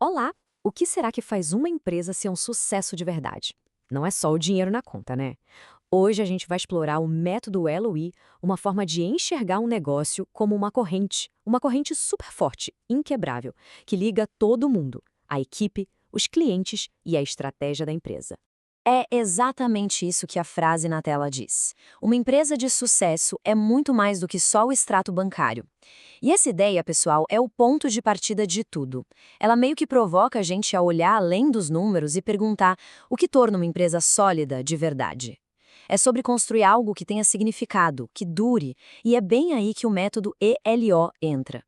Olá! O que será que faz uma empresa ser um sucesso de verdade? Não é só o dinheiro na conta, né? Hoje a gente vai explorar o método LOE, uma forma de enxergar um negócio como uma corrente super forte, inquebrável, que liga todo mundo, a equipe, os clientes e a estratégia da empresa. É exatamente isso que a frase na tela diz. Uma empresa de sucesso é muito mais do que só o extrato bancário. E essa ideia, pessoal, é o ponto de partida de tudo. Ela meio que provoca a gente a olhar além dos números e perguntar o que torna uma empresa sólida de verdade. É sobre construir algo que tenha significado, que dure, e é bem aí que o método ELO entra.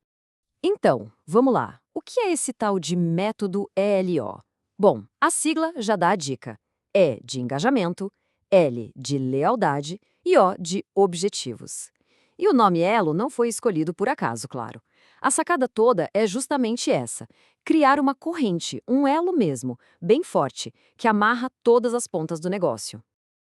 Então, vamos lá. O que é esse tal de método ELO? Bom, a sigla já dá a dica. E de engajamento, L de lealdade e O de objetivos. E o nome Elo não foi escolhido por acaso, claro. A sacada toda é justamente essa: criar uma corrente, um elo mesmo, bem forte, que amarra todas as pontas do negócio.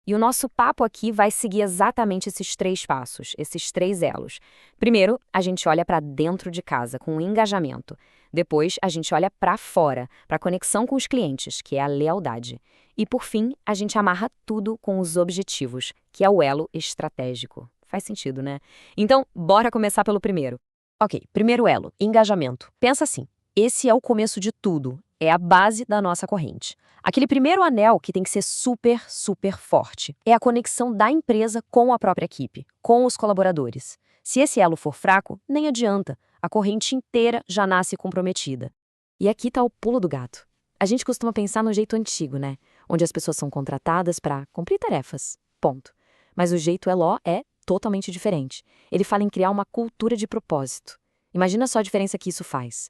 E o nosso papo aqui vai seguir exatamente esses três passos, esses três elos. Primeiro, a gente olha para dentro de casa, com o engajamento. Depois, a gente olha para fora, para a conexão com os clientes, que é a lealdade. E, por fim, a gente amarra tudo com os objetivos, que é o elo estratégico. Faz sentido, né? Então, bora começar pelo primeiro. Ok, primeiro elo, engajamento. Pensa assim, esse é o começo de tudo, é a base da nossa corrente. Aquele primeiro anel que tem que ser super, super forte. É a conexão da empresa com a própria equipe, com os colaboradores. Se esse elo for fraco, nem adianta. A corrente inteira já nasce comprometida. E aqui está o pulo do gato. A gente costuma pensar no jeito antigo, né? Onde as pessoas são contratadas para cumprir tarefas. Ponto. Mas o jeito Elo é totalmente diferente. Ele fala em criar uma cultura de propósito. Imagina só a diferença que isso faz.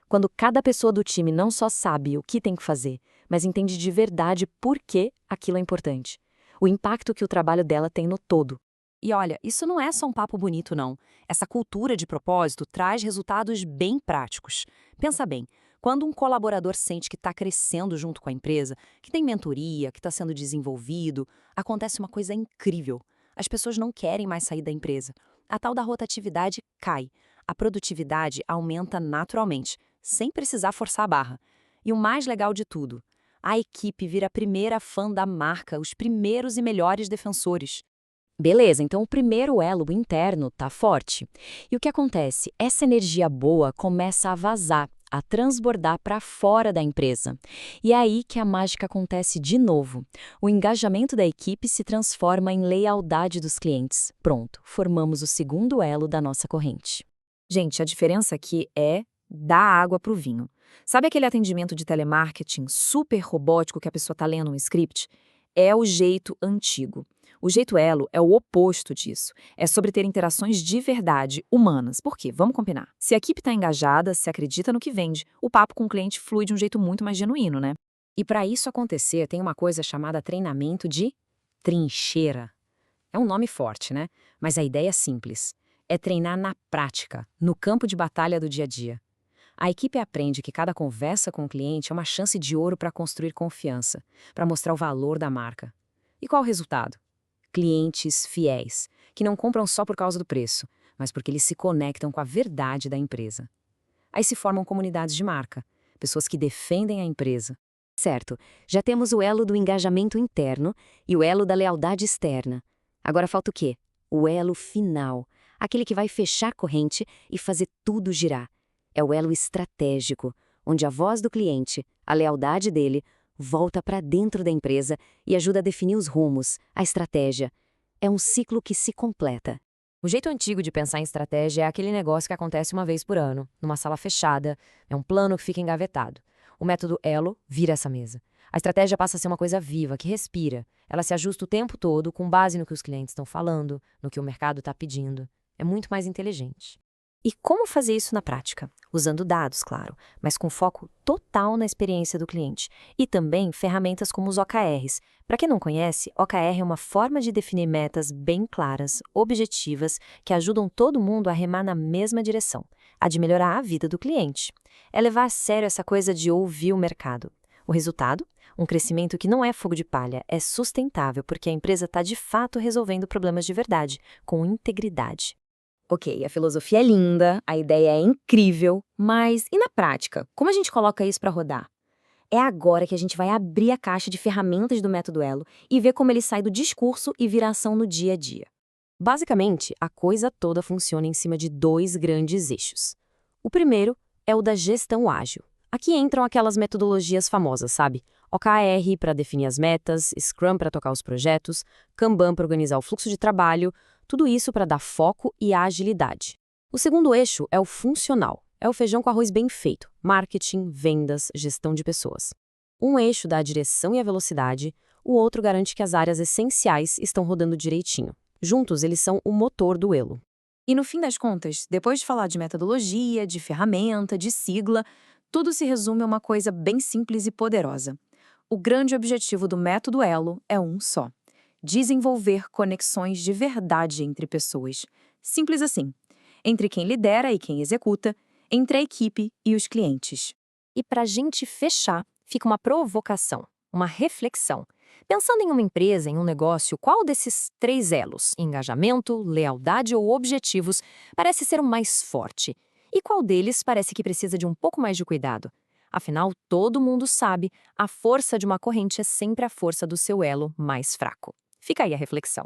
Quando cada pessoa do time não só sabe o que tem que fazer, mas entende de verdade por que aquilo é importante. O impacto que o trabalho dela tem no todo. E olha, isso não é só um papo bonito, não. Essa cultura de propósito traz resultados bem práticos. Pensa bem, quando um colaborador sente que está crescendo junto com a empresa, que tem mentoria, que está sendo desenvolvido, acontece uma coisa incrível. As pessoas não querem mais sair da empresa. A tal da rotatividade cai. A produtividade aumenta naturalmente, sem precisar forçar a barra. E o mais legal de tudo, a equipe vira a primeira fã da marca, os primeiros e melhores defensores. Beleza, então o primeiro elo interno tá forte. E o que acontece? Essa energia boa começa a vazar, a transbordar para fora da empresa. E é aí que a mágica acontece de novo. O engajamento da equipe se transforma em lealdade dos clientes. Pronto, formamos o segundo elo da nossa corrente. Gente, a diferença aqui é dar água para o vinho. Sabe aquele atendimento de telemarketing super robótico que a pessoa está lendo um script? É o jeito antigo. O jeito Elo é o oposto disso. É sobre ter interações de verdade, humanas. Por quê? Vamos combinar. Se a equipe está engajada, se acredita no que vende, o papo com o cliente flui de um jeito muito mais genuíno, né? E para isso acontecer, tem uma coisa chamada treinamento de trincheira. É um nome forte, né? Mas a ideia é simples. É treinar na prática, no campo de batalha do dia a dia. A equipe aprende que cada conversa com o cliente é uma chance de ouro para construir confiança, para mostrar o valor da marca. E qual o resultado? Clientes fiéis, que não compram só por causa do preço, mas porque eles se conectam com a verdade da empresa. Aí se formam comunidades de marca, pessoas que defendem a empresa. Certo, já temos o elo do engajamento interno e o elo da lealdade externa. Agora falta o quê? O elo final, aquele que vai fechar a corrente e fazer tudo girar. É o elo estratégico, onde a voz do cliente, a lealdade dele, volta para dentro da empresa e ajuda a definir os rumos, a estratégia. É um ciclo que se completa. O jeito antigo de pensar em estratégia é aquele negócio que acontece uma vez por ano, numa sala fechada, é um plano que fica engavetado. O método Elo vira essa mesa. A estratégia passa a ser uma coisa viva, que respira. Ela se ajusta o tempo todo com base no que os clientes estão falando, no que o mercado está pedindo. É muito mais inteligente. E como fazer isso na prática? Usando dados, claro, mas com foco total na experiência do cliente. E também ferramentas como os OKRs. Para quem não conhece, OKR é uma forma de definir metas bem claras, objetivas, que ajudam todo mundo a remar na mesma direção, a de melhorar a vida do cliente. É levar a sério essa coisa de ouvir o mercado. O resultado? Um crescimento que não é fogo de palha, é sustentável porque a empresa está de fato resolvendo problemas de verdade, com integridade. Ok, a filosofia é linda, a ideia é incrível, mas e na prática? Como a gente coloca isso para rodar? É agora que a gente vai abrir a caixa de ferramentas do método Elo e ver como ele sai do discurso e vira ação no dia a dia. Basicamente, a coisa toda funciona em cima de dois grandes eixos. O primeiro é o da gestão ágil. Aqui entram aquelas metodologias famosas, sabe? OKR para definir as metas, Scrum para tocar os projetos, Kanban para organizar o fluxo de trabalho, tudo isso para dar foco e agilidade. O segundo eixo é o funcional. É o feijão com arroz bem feito, marketing, vendas, gestão de pessoas. Um eixo dá a direção e a velocidade, o outro garante que as áreas essenciais estão rodando direitinho. Juntos, eles são o motor do Elo. E no fim das contas, depois de falar de metodologia, de ferramenta, de sigla, tudo se resume a uma coisa bem simples e poderosa. O grande objetivo do método Elo é um só: desenvolver conexões de verdade entre pessoas. Simples assim. Entre quem lidera e quem executa, entre a equipe e os clientes. E para a gente fechar, fica uma provocação, uma reflexão. Pensando em uma empresa, em um negócio, qual desses três elos, engajamento, lealdade ou objetivos, parece ser o mais forte? E qual deles parece que precisa de um pouco mais de cuidado? Afinal, todo mundo sabe, a força de uma corrente é sempre a força do seu elo mais fraco. Fica aí a reflexão.